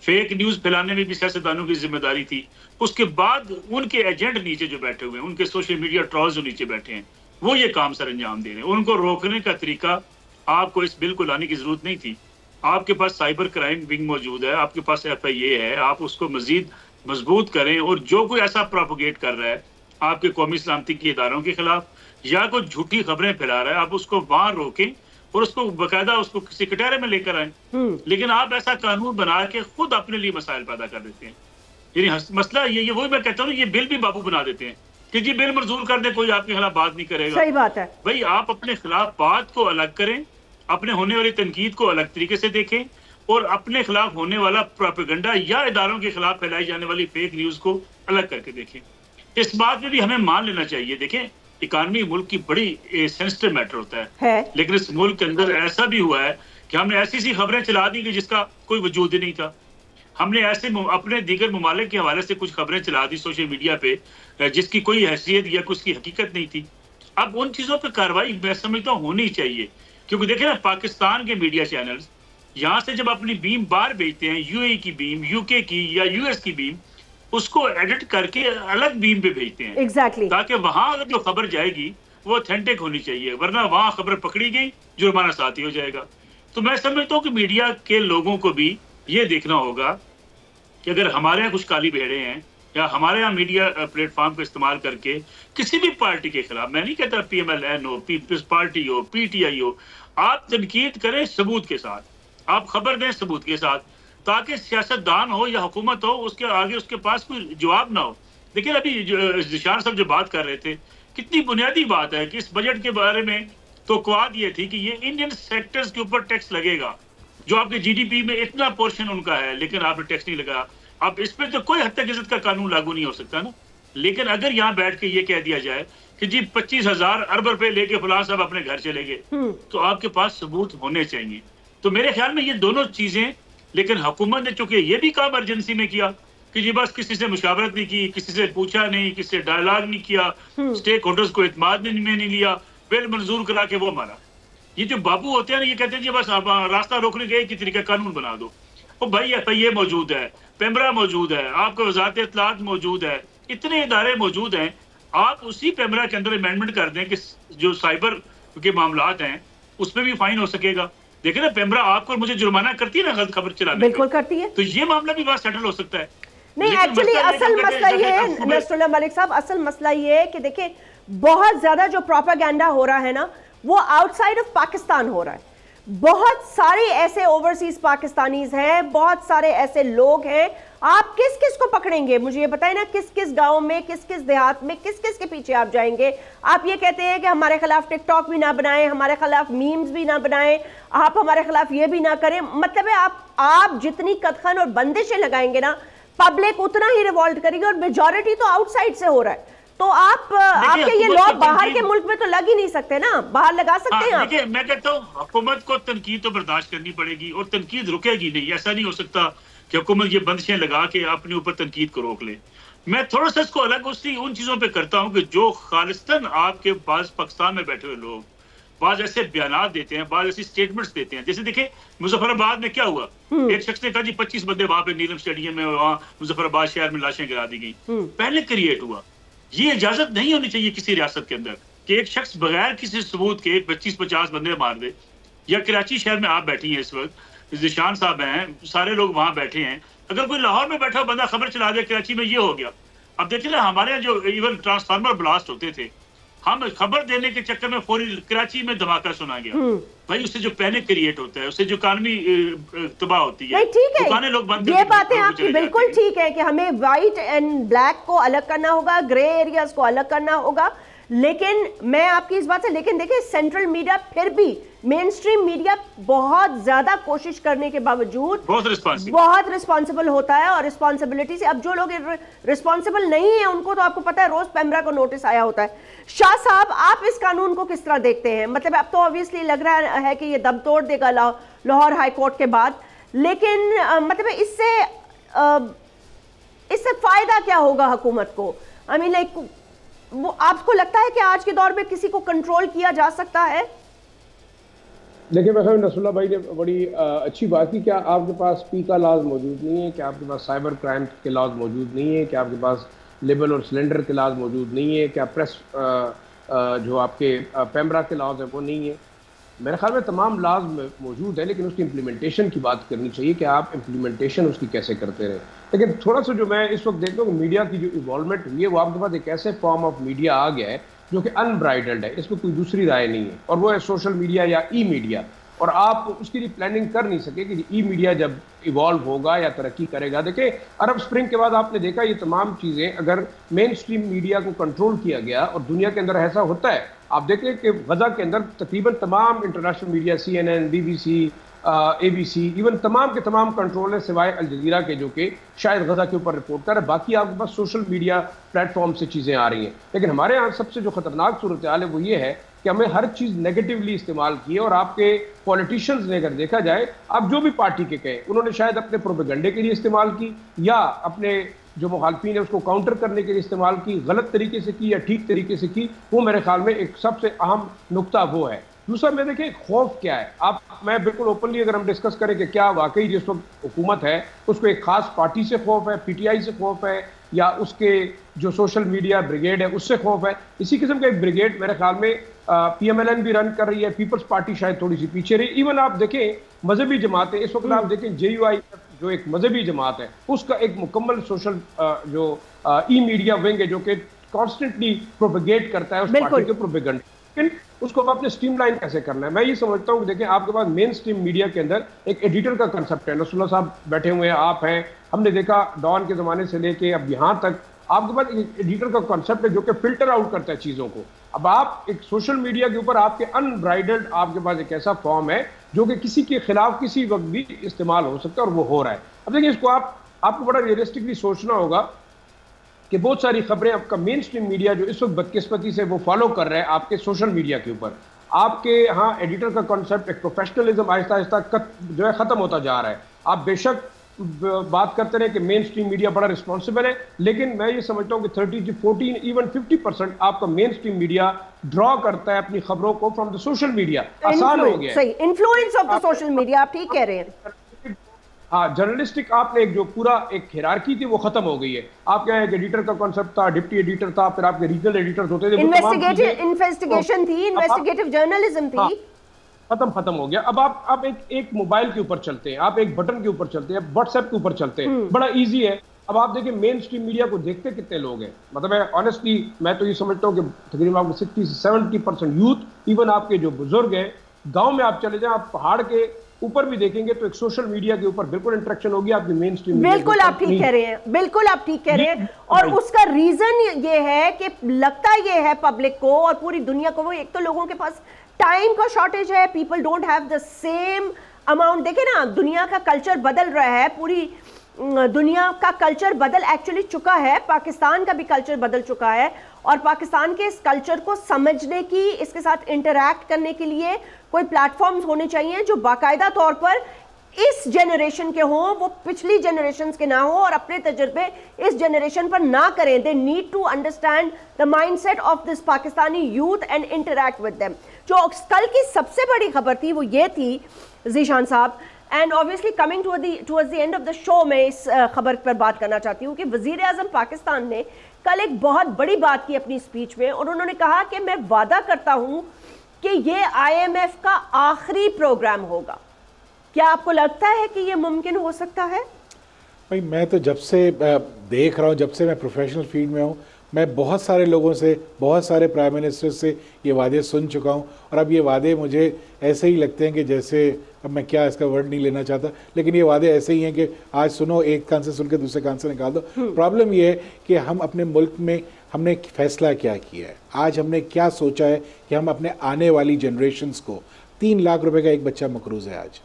फेक न्यूज फैलाने में भी सियासतदानों की जिम्मेदारी थी। उसके बाद उनके एजेंट नीचे जो बैठे हुए हैं, उनके सोशल मीडिया ट्रॉल्स जो नीचे बैठे हैं, वो ये काम सर अंजाम दे रहे हैं। उनको रोकने का तरीका आपको इस बिल को लाने की जरूरत नहीं थी। आपके पास साइबर क्राइम विंग मौजूद है, आपके पास FIA है, आप उसको मजीद मजबूत करें। और जो कोई ऐसा प्रोपोगेट कर रहा है आपके कौमी सलामती के इदारों के खिलाफ या कोई झूठी खबरें फैला रहा है, आप उसको वहां रोकें और उसको बाकायदा उसको किसी कटहरे में लेकर आए। लेकिन आप ऐसा कानून बना के खुद अपने लिए मसाइल पैदा कर देते हैं। यानी मसला ये वही मैं कहता हूँ, ये बिल भी बाबू बना देते हैं कि जी बिल मंजूर कर दे, कोई आपके खिलाफ बात नहीं करेगा। सही बात है भाई, आप अपने खिलाफ बात को अलग करें, अपने होने वाली तनकीद को अलग तरीके से देखें, और अपने खिलाफ होने वाला प्रोपेगेंडा या इदारों के खिलाफ फैलाई जाने वाली फेक न्यूज को अलग करके देखें। इस बात में भी हमें मान लेना चाहिए। देखें, इकानमी मुल्क की बड़ी सेंसिटिव मैटर होता है, लेकिन इस मुल्क के अंदर ऐसा भी हुआ है कि हमने ऐसी सी खबरें चला दी कि जिसका कोई वजूद ही नहीं था। हमने ऐसे अपने दीगर ममालिक के हवाले से कुछ खबरें चला दी सोशल मीडिया पे जिसकी कोई हैसियत या कुछ की हकीकत नहीं थी। अब उन चीजों पर कार्रवाई मैं समझता हूँ होनी चाहिए, क्योंकि देखें ना, पाकिस्तान के मीडिया चैनल्स यहाँ से जब अपनी बीम बाहर भेजते हैं, UAE की बीम, UK की या US की बीम, उसको एडिट करके अलग बीम पे भेजते हैं। Exactly. ताकि वहां अगर जो खबर जाएगी वो ऑथेंटिक होनी चाहिए, वरना वहां खबर पकड़ी गई जुर्माना साथ ही हो जाएगा। तो मैं समझता हूँ कि मीडिया के लोगों को भी ये देखना होगा कि अगर हमारे यहाँ कुछ काली भेड़े हैं या हमारे यहाँ मीडिया प्लेटफॉर्म का इस्तेमाल करके किसी भी पार्टी के खिलाफ, मैं नहीं कहता PMLN हो, पीपल्स पार्टी हो, PTI हो, आप तनकीद करें सबूत के साथ, आप खबर दें सबूत के साथ, ताकि सियासतदान हो या हुकूमत हो उसके आगे उसके पास कोई जवाब ना हो। देखिए अभी ज़िशान साहब जो बात कर रहे थे, कितनी बुनियादी बात है कि इस बजट के बारे में तो क्वाद ये थी कि ये इंडियन सेक्टर्स के ऊपर टैक्स लगेगा, जो आपके GDP में इतना पोर्शन उनका है, लेकिन आपने टैक्स नहीं लगाया। अब इस पर तो कोई हद तक इज्जत का कानून लागू नहीं हो सकता ना। लेकिन अगर यहाँ बैठ के ये कह दिया जाए कि जी 25,000 अरब रुपए लेके फलां साहब अपने घर चले गए, तो आपके पास सबूत होने चाहिए। तो मेरे ख्याल में ये दोनों चीजें, लेकिन हुकूमत ने चूंकि ये भी काम अर्जेंसी में किया कि जी बस किसी से मुशावरत नहीं की, किसी से पूछा नहीं, किसी से डायलॉग नहीं किया, स्टेक होल्डर्स को इत्मीनान में नहीं लिया, बिल मंजूर करा के वो मारा। ये जो बाबू होते हैं ना, ये कहते हैं जी बस आप रास्ता रोकने के एक ही तरीका कानून बना दो। ओ भाई FIA मौजूद है, पेमरा मौजूद है, आपका वजारत इत्तलात मौजूद है, इतने इदारे मौजूद हैं, आप उसी पेमरा के अंदर अमेंडमेंट कर दें कि जो साइबर के मामलात हैं उसमें भी फाइन हो सकेगा। देखिए ना, पेमरा आपको मुझे जुर्माना करती है ना गलत खबर चलाने, बिल्कुल करती है, तो ये मामला भी बात सेटल हो सकता है। नहीं एक्चुअली असल मसला ये है नसरुल्लाह मलिक साहब, असल मसला ये है कि देखिए बहुत ज्यादा जो प्रोपेगेंडा हो रहा है ना, वो आउटसाइड ऑफ पाकिस्तान हो रहा है। बहुत सारे ऐसे ओवरसीज पाकिस्तानीज हैं, बहुत सारे ऐसे लोग हैं, आप किस किस को पकड़ेंगे? मुझे ये बताएं ना, किस किस गांव में, किस किस देहात में, किस किस के पीछे आप जाएंगे? आप ये कहते हैं कि हमारे खिलाफ टिकटॉक भी ना बनाएं, हमारे खिलाफ मीम्स भी ना बनाएं, आप हमारे खिलाफ ये भी ना करें। मतलब है आप जितनी कदखन और बंदिशें लगाएंगे ना, पब्लिक उतना ही रिवॉल्ट करेगी, और मेजॉरिटी तो आउटसाइड से हो रहा है। तो आपके ये लॉ बाहर के मुल्क में तो लग ही नहीं सकते ना, बाहर लगा सकते हैं? देखिए मैं कहता हूँ हुकूमत को तनकीद तो बर्दाश्त करनी पड़ेगी, और तनकीद रुकेगी नहीं। ऐसा नहीं हो सकता कि हुकूमत ये बंदिशें लगा के अपने ऊपर तनकीद को रोक ले। मैं थोड़ा सा इसको अलग उन चीजों पे करता हूँ कि जो खालिस्तान आपके पास पाकिस्तान में बैठे हुए लोग बाज ऐसे बयान देते हैं, बाज ऐसी स्टेटमेंट्स देते हैं। जैसे देखे मुजफ्फराबाद में क्या हुआ, एक शख्स ने कहा जी 25 बंदे वहां पे नीलम स्टेडियम में, वहां मुजफ्फराबाद शहर में लाशें गिरा दी गई। पहले क्रिएट हुआ, ये इजाजत नहीं होनी चाहिए किसी रियासत के अंदर कि एक शख्स बगैर किसी सबूत के 25-50 बंदे मार दे। या कराची शहर में आप बैठी हैं इस वक्त, ज़िशान साहब हैं, सारे लोग वहां बैठे हैं, अगर कोई लाहौर में बैठा बंदा खबर चला दे कराची में ये हो गया। अब देखिए ना, हमारे यहाँ जो इवन ट्रांसफार्मर ब्लास्ट होते थे, हम खबर देने के चक्कर में फौरी कराची में धमाका सुना गया। भाई उससे जो पैनिक क्रिएट होता है, उससे जो इकॉनमी तबाह होती है, दुकानें लोग बंद, ये बातें आपकी बिल्कुल ठीक है कि हमें व्हाइट एंड ब्लैक को अलग करना होगा, ग्रे एरियाज को अलग करना होगा। लेकिन मैं आपकी इस बात से, लेकिन देखिए सेंट्रल मीडिया फिर भी, मेन स्ट्रीम मीडिया बहुत ज्यादा कोशिश करने के बावजूद बहुत रिस्पॉन्सिबल होता है, और रिस्पॉन्सिबिलिटी से अब जो लोग रिस्पॉन्सिबल नहीं है उनको तो आपको पता है रोज पेमरा को नोटिस आया होता है। शाह साहब, आप इस कानून को किस तरह देखते हैं? मतलब अब तो ऑब्वियसली लग रहा है कि ये दम तोड़ देगा लाहौर हाई कोर्ट के बाद, लेकिन मतलब इससे फायदा क्या होगा हुकूमत को? आई मीन लाइक, वो आपको लगता है कि आज के दौर में किसी को कंट्रोल किया जा सकता है? देखिए मैं नसरुल्लाह भाई ने बड़ी अच्छी बात की। क्या आपके पास पी का लॉज मौजूद नहीं है? क्या आपके पास साइबर क्राइम के लॉज मौजूद नहीं है? क्या आपके पास लेबल और सिलेंडर के लॉज मौजूद नहीं है? क्या प्रेस जो आपके पेमरा के लॉज है वो नहीं है? मेरे ख्याल में तमाम लॉज मौजूद है, लेकिन उसकी इम्प्लीमेंटेशन की बात करनी चाहिए कि आप इम्प्लीमेंटेशन उसकी कैसे करते रहे। लेकिन थोड़ा सा जो मैं इस वक्त देखता हूँ मीडिया की जो इवॉल्वमेंट हुई है, वो आपके पास एक ऐसे फॉर्म ऑफ मीडिया आ गया है जो कि अनब्राइडल्ड है, इसमें कोई दूसरी राय नहीं है, और वो है सोशल मीडिया या ई मीडिया। और आप उसके लिए प्लानिंग कर नहीं सके कि ई मीडिया जब इवॉल्व होगा या तरक्की करेगा। देखिए अरब स्प्रिंग के बाद आपने देखा ये तमाम चीज़ें, अगर मेन स्ट्रीम मीडिया को कंट्रोल किया गया, और दुनिया के अंदर ऐसा होता है, आप देखें कि गजा के अंदर तकरीबन तमाम international media, CNN, BBC, ABC, even तमाम के तमाम कंट्रोल है सिवाय अल जजीरा के, जो कि शायद गजा के ऊपर रिपोर्ट कर है। बाकी आपके पास सोशल मीडिया प्लेटफॉर्म से चीज़ें आ रही हैं। लेकिन हमारे यहाँ सबसे जो खतरनाक सूरत हाल है वो ये है कि हमें हर चीज़ नेगेटिवली इस्तेमाल की है। और आपके पॉलिटिशियंस ने अगर देखा जाए, आप जो भी पार्टी के कहें, उन्होंने शायद अपने प्रोपेगेंडे के लिए इस्तेमाल की, या अपने जो मुखालफीन है उसको काउंटर करने के लिए इस्तेमाल की, गलत तरीके से की या ठीक तरीके से की। वो मेरे ख्याल में एक सबसे अहम नुक्ता वो है। दूसरा मैं देखिए खौफ क्या है, मैं बिल्कुल ओपनली अगर हम डिस्कस करें कि क्या वाकई जिस वक्त हुकूमत है उसको एक खास पार्टी से खौफ है, PTI से खौफ है, या उसके जो सोशल मीडिया ब्रिगेड है उससे खौफ है। इसी किस्म का एक ब्रिगेड मेरे ख्याल में PMLN भी रन कर रही है, पीपल्स पार्टी शायद थोड़ी सी पीछे रही। इवन आप देखें मजहबी जमातें इस वक्त, आप देखें JUI जो एक मजहबी जमात है, उसका एक मुकम्मल सोशल जो ई मीडिया विंग है जो कि कॉन्स्टेंटली प्रोपेगेट करता है उस पार्टी के प्रोपेगेंडा, लेकिन उसको आपने स्ट्रीमलाइन कैसे करना है। मैं ये समझता हूँ कि देखिए आपके पास मेन स्ट्रीम मीडिया के अंदर एक एडिटर का कंसेप्ट है, नसरुल्लाह साहब बैठे हुए हैं, आप हैं, हमने देखा डॉन के ज़माने से लेके अब यहाँ तक आपके पास एक एडिटर का कंसेप्ट है जो कि फिल्टर आउट करता है चीज़ों को। अब आप एक सोशल मीडिया के ऊपर आपके अनब्राइडल्ड आपके पास एक ऐसा फॉर्म है जो कि किसी के खिलाफ किसी वक्त भी इस्तेमाल हो सकता है और वो हो रहा है। अब देखिए इसको आपको बड़ा रियलिस्टिकली सोचना होगा कि बहुत सारी खबरें आपका मेन स्ट्रीम मीडिया जो इस वक्त बदकिस्मती से वो फॉलो कर रहे हैं आपके सोशल मीडिया के ऊपर, आपके यहाँ एडिटर का कॉन्सेप्ट एक प्रोफेशनलिज्म आहिस्ता आहिस्ता जो है ख़त्म होता जा रहा है। आप बेशक बात करते रहे कि मेन स्ट्रीम मीडिया बड़ा रिस्पॉन्सिबल है, लेकिन मैं ये समझता हूँ कि 30 to 14 इवन 50% आपका मेन स्ट्रीम मीडिया ड्रॉ करता है अपनी खबरों को फ्रॉम द सोशल मीडिया। आसान हो गया, सही influence of the social media, आप ठीक कह रहे हैं। हाँ, जर्नलिस्टिक आपने एक जो पूरा एक हिरार्की थी वो खत्म हो गई है। आपके यहाँ एक एडिटर का कॉन्सेप्ट था, डिप्टी एडिटर था, फिर आपके रीजनल एडिटर्स होते थे, इन्वेस्टिगेशन थी, इन्वेस्टिगेटिव जर्नलिज्म थी, खत्म हो गया। अब आप एक मोबाइल के ऊपर चलते हैं, आप एक बटन के ऊपर चलते हैं, व्हाट्सएप के ऊपर चलते हैं, बड़ा इजी है। अब आप देखिए मेन स्ट्रीम मीडिया को देखते कितने लोग हैं, मतलब मैं ऑनेस्टली मैं तो ये समझता हूँ कि तकरीबन आपको 60 से 70% यूथ, इवन आपके जो बुजुर्ग हैं, गाँव में आप चले जाएं, आप पहाड़ के ऊपर भी देखेंगे तो एक सोशल मीडिया के ऊपर बिल्कुल इंटरेक्शन होगी आपकी मेन स्ट्रीम। बिल्कुल आप ठीक कह रहे हैं, बिल्कुल आप ठीक कह रहे हैं। और उसका रीजन ये है कि लगता ये है पब्लिक को और पूरी दुनिया को, वो एक तो लोगों के पास टाइम का शॉर्टेज है, people don't have the same amount. देखे ना, दुनिया का कल्चर बदल रहा है, पूरी दुनिया का कल्चर बदल एक्चुअली चुका है, पाकिस्तान का भी कल्चर बदल चुका है और पाकिस्तान के इस कल्चर को समझने की, इसके साथ इंटरैक्ट करने के लिए कोई प्लेटफॉर्म्स होने चाहिए जो बाकायदा तौर पर इस जनरेशन के हों, वो पिछली जनरेशंस के ना हो और अपने तजर्बे इस जनरेशन पर ना करें। They need to understand the mindset of this Pakistani youth and interact with them. जो कल की सबसे बड़ी खबर थी वो ये थी ज़ीशान साहब, and obviously coming towards the end of the show मैं इस खबर पर बात करना चाहती हूँ कि वज़ीर आज़म पाकिस्तान ने कल एक बहुत बड़ी बात की अपनी स्पीच में, और उन्होंने कहा कि मैं वादा करता हूँ कि ये IMF का आखिरी प्रोग्राम होगा। क्या आपको लगता है कि ये मुमकिन हो सकता है? भाई मैं तो जब से देख रहा हूँ, जब से मैं प्रोफेशनल फील्ड में हूँ, मैं बहुत सारे लोगों से, बहुत सारे प्राइम मिनिस्टर से ये वादे सुन चुका हूँ और अब ये वादे मुझे ऐसे ही लगते हैं कि जैसे, अब मैं क्या इसका वर्ड नहीं लेना चाहता, लेकिन ये वादे ऐसे ही हैं कि आज सुनो, एक कान से सुन के दूसरे कान से निकाल दो। प्रॉब्लम ये है कि हम अपने मुल्क में हमने फैसला क्या किया है, आज हमने क्या सोचा है कि हम अपने आने वाली जनरेशन्स को 3 लाख रुपए का एक बच्चा मकरूज है आज,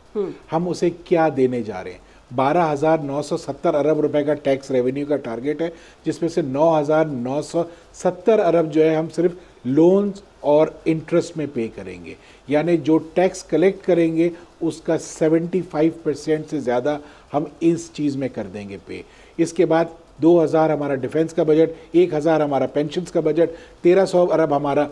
हम उसे क्या देने जा रहे हैं। 12,970 अरब रुपए का टैक्स रेवेन्यू का टारगेट है, जिसमें से 9,970 अरब जो है हम सिर्फ लोन्स और इंटरेस्ट में पे करेंगे, यानी जो टैक्स कलेक्ट करेंगे उसका 75% से ज़्यादा हम इस चीज़ में कर देंगे पे। इसके बाद 2,000 हमारा डिफेंस का बजट, 1,000 हमारा पेंशन्स का बजट, 1,300 अरब हमारा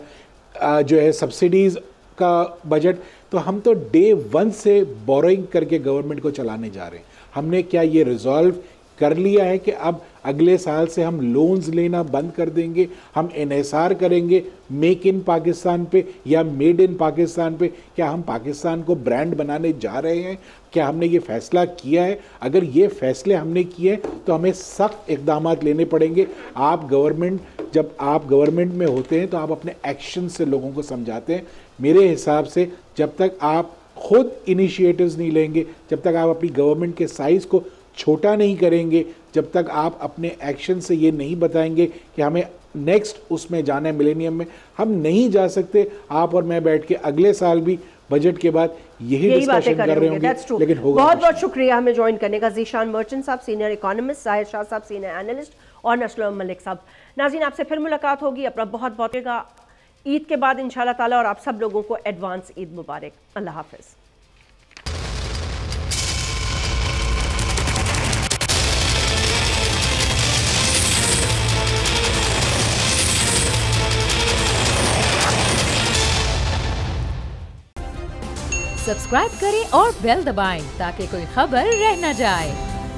जो है सब्सिडीज़ का बजट। तो हम तो डे 1 से बोरोइंग करके गवर्नमेंट को चलाने जा रहे हैं। हमने क्या ये रिजॉल्व कर लिया है कि अब अगले साल से हम लोन्स लेना बंद कर देंगे, हम इन्हिसार करेंगे मेक इन पाकिस्तान पे या मेड इन पाकिस्तान पे? क्या हम पाकिस्तान को ब्रांड बनाने जा रहे हैं? क्या हमने ये फैसला किया है? अगर ये फैसले हमने किए तो हमें सख्त इक़दाम लेने पड़ेंगे। आप गवर्नमेंट, जब आप गवर्नमेंट में होते हैं तो आप अपने एक्शन से लोगों को समझाते हैं। मेरे हिसाब से जब तक आप खुद इनिशिएटिव्स नहीं लेंगे, जब तक आप अपनी गवर्नमेंट के साइज़ को छोटा नहीं करेंगे, जब तक आप अपने एक्शन से ये नहीं बताएंगे कि हमें नेक्स्ट उसमें जाना है मिलेनियम में, हम नहीं जा सकते। आप और मैं बैठ के अगले साल भी बजट के बाद यही डिस्कशन कर रहे होंगे, लेकिन होगा। बहुत बहुत शुक्रिया हमें ज्वाइन करने का ज़ीशान मर्चेंट साहब, सीनियर इकोनॉमिस्ट, जाहिर शाह साहब, सीनियर एनालिस्ट, और नसरुल्लाह मलिक साहब। नाज़रीन, आपसे फिर मुलाकात होगी। अपना बहुत बहुत ईद के बाद इंशाल्लाह ताला, और आप सब लोगों को एडवांस ईद मुबारक। अल्लाह हाफिज़। सब्सक्राइब करें और बेल दबाएं ताकि कोई खबर रह न जाए।